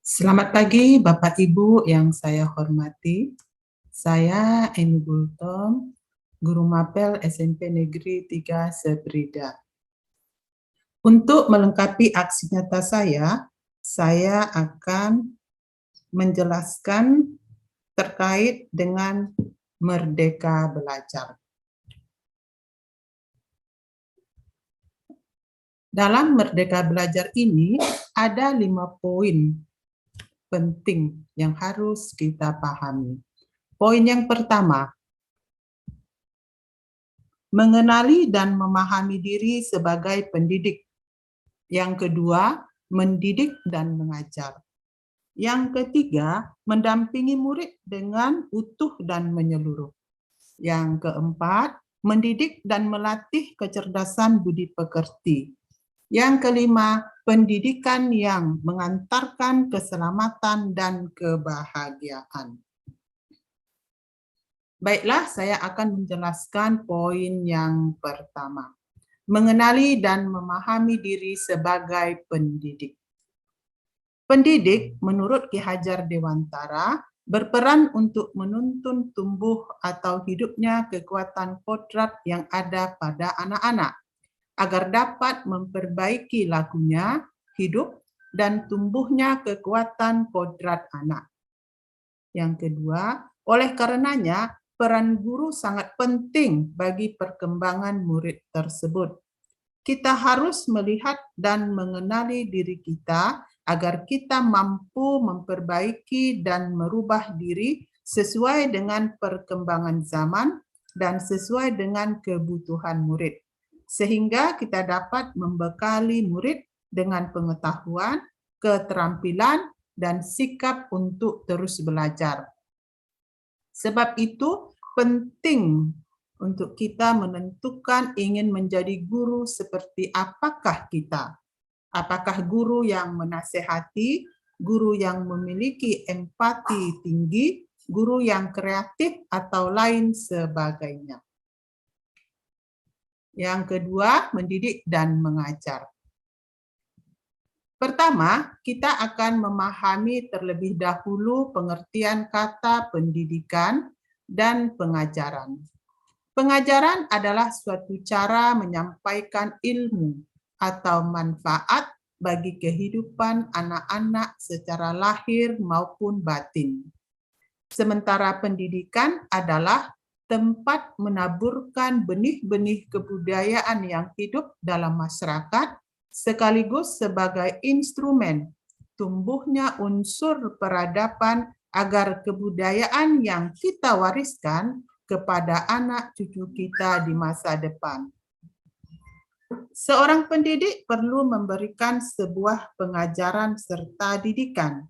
Selamat pagi Bapak Ibu yang saya hormati. Saya Eni Bultom, Guru Mapel SMP Negeri 3 Sebrida. Untuk melengkapi aksi nyata saya akan menjelaskan terkait dengan Merdeka Belajar. Dalam Merdeka Belajar ini ada 5 poin penting yang harus kita pahami. Poin yang pertama, mengenali dan memahami diri sebagai pendidik. Yang kedua, mendidik dan mengajar. Yang ketiga, mendampingi murid dengan utuh dan menyeluruh. Yang keempat, mendidik dan melatih kecerdasan budi pekerti. Yang kelima, pendidikan yang mengantarkan keselamatan dan kebahagiaan. Baiklah, saya akan menjelaskan poin yang pertama. Mengenali dan memahami diri sebagai pendidik. Pendidik, menurut Ki Hajar Dewantara, berperan untuk menuntun tumbuh atau hidupnya kekuatan kodrat yang ada pada anak-anak, agar dapat memperbaiki lakunya, hidup, dan tumbuhnya kekuatan kodrat anak. Yang kedua, oleh karenanya, peran guru sangat penting bagi perkembangan murid tersebut. Kita harus melihat dan mengenali diri kita agar kita mampu memperbaiki dan merubah diri sesuai dengan perkembangan zaman dan sesuai dengan kebutuhan murid. Sehingga kita dapat membekali murid dengan pengetahuan, keterampilan, dan sikap untuk terus belajar. Sebab itu penting untuk kita menentukan ingin menjadi guru seperti apakah kita. Apakah guru yang menasehati, guru yang memiliki empati tinggi, guru yang kreatif, atau lain sebagainya. Yang kedua, mendidik dan mengajar. Pertama, kita akan memahami terlebih dahulu pengertian kata pendidikan dan pengajaran. Pengajaran adalah suatu cara menyampaikan ilmu atau manfaat bagi kehidupan anak-anak secara lahir maupun batin. Sementara pendidikan adalah tempat menaburkan benih-benih kebudayaan yang hidup dalam masyarakat, sekaligus sebagai instrumen tumbuhnya unsur peradaban agar kebudayaan yang kita wariskan kepada anak cucu kita di masa depan. Seorang pendidik perlu memberikan sebuah pengajaran serta didikan,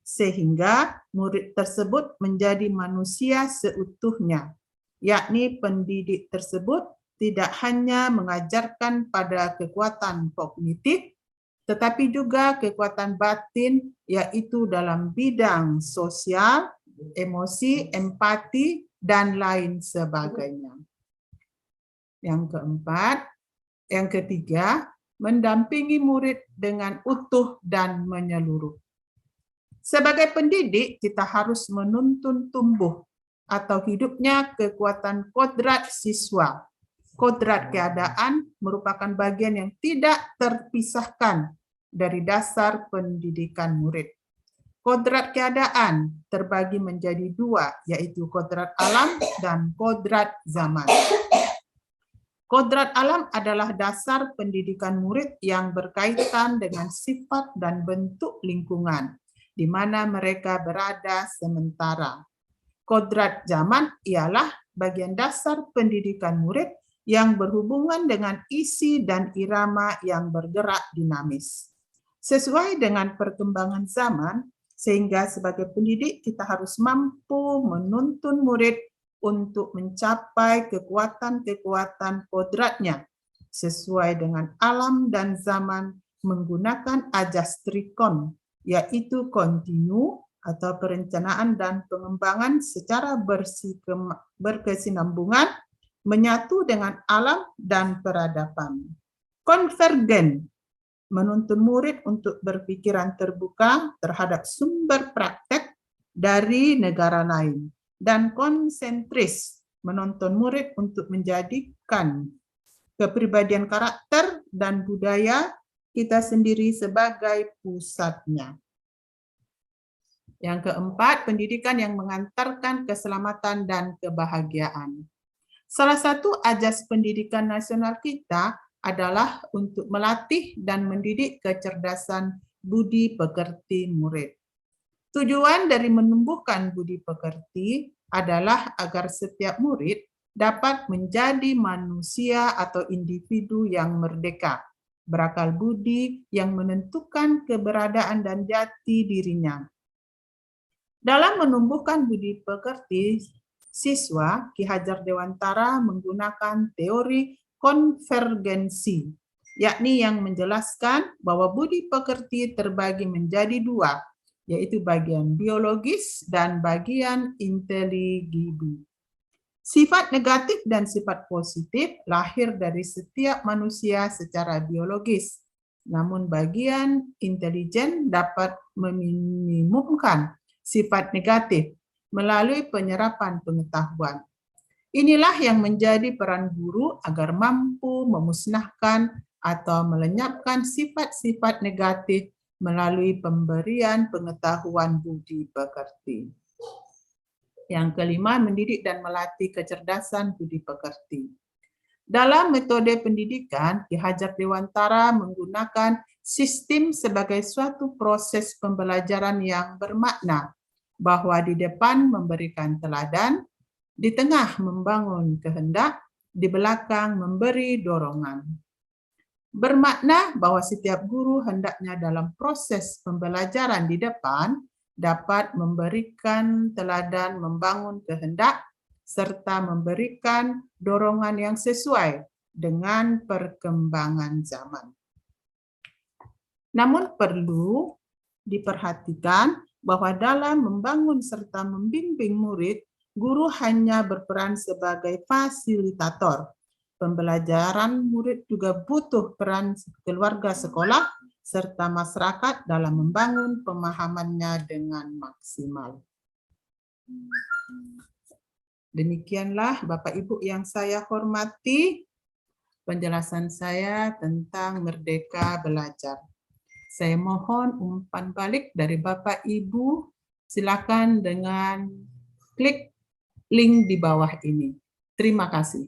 sehingga murid tersebut menjadi manusia seutuhnya, yakni pendidik tersebut tidak hanya mengajarkan pada kekuatan kognitif, tetapi juga kekuatan batin, yaitu dalam bidang sosial, emosi, empati, dan lain sebagainya. Yang ketiga, mendampingi murid dengan utuh dan menyeluruh. Sebagai pendidik, kita harus menuntun tumbuh atau hidupnya kekuatan kodrat siswa. Kodrat keadaan merupakan bagian yang tidak terpisahkan dari dasar pendidikan murid. Kodrat keadaan terbagi menjadi dua, yaitu kodrat alam dan kodrat zaman. Kodrat alam adalah dasar pendidikan murid yang berkaitan dengan sifat dan bentuk lingkungan, di mana mereka berada sementara. Kodrat zaman ialah bagian dasar pendidikan murid yang berhubungan dengan isi dan irama yang bergerak dinamis. Sesuai dengan perkembangan zaman, sehingga sebagai pendidik kita harus mampu menuntun murid untuk mencapai kekuatan-kekuatan kodratnya sesuai dengan alam dan zaman menggunakan ajas trikon, yaitu kontinu atau perencanaan dan pengembangan secara berkesinambungan, menyatu dengan alam dan peradaban. Konvergen menuntun murid untuk berpikiran terbuka terhadap sumber praktek dari negara lain, dan konsentris, menuntun murid untuk menjadikan kepribadian karakter dan budaya kita sendiri sebagai pusatnya. Yang keempat, pendidikan yang mengantarkan keselamatan dan kebahagiaan. Salah satu asas pendidikan nasional kita adalah untuk melatih dan mendidik kecerdasan budi pekerti murid. Tujuan dari menumbuhkan budi pekerti adalah agar setiap murid dapat menjadi manusia atau individu yang merdeka, berakal budi yang menentukan keberadaan dan jati dirinya. Dalam menumbuhkan budi pekerti siswa, Ki Hajar Dewantara menggunakan teori konvergensi, yakni yang menjelaskan bahwa budi pekerti terbagi menjadi dua, yaitu bagian biologis dan bagian inteligibi. Sifat negatif dan sifat positif lahir dari setiap manusia secara biologis, namun bagian intelijen dapat meminimumkan sifat negatif melalui penyerapan pengetahuan. Inilah yang menjadi peran guru agar mampu memusnahkan atau melenyapkan sifat-sifat negatif melalui pemberian pengetahuan budi pekerti. Yang kelima, mendidik dan melatih kecerdasan budi pekerti. Dalam metode pendidikan, Ki Hajar Dewantara menggunakan sistem sebagai suatu proses pembelajaran yang bermakna, bahwa di depan memberikan teladan, di tengah membangun kehendak, di belakang memberi dorongan. Bermakna bahwa setiap guru hendaknya dalam proses pembelajaran di depan dapat memberikan teladan membangun kehendak serta memberikan dorongan yang sesuai dengan perkembangan zaman. Namun perlu diperhatikan bahwa dalam membangun serta membimbing murid, guru hanya berperan sebagai fasilitator. Pembelajaran murid juga butuh peran keluarga sekolah serta masyarakat dalam membangun pemahamannya dengan maksimal. Demikianlah Bapak Ibu yang saya hormati, penjelasan saya tentang Merdeka Belajar. Saya mohon umpan balik dari Bapak Ibu, silakan dengan klik link di bawah ini. Terima kasih.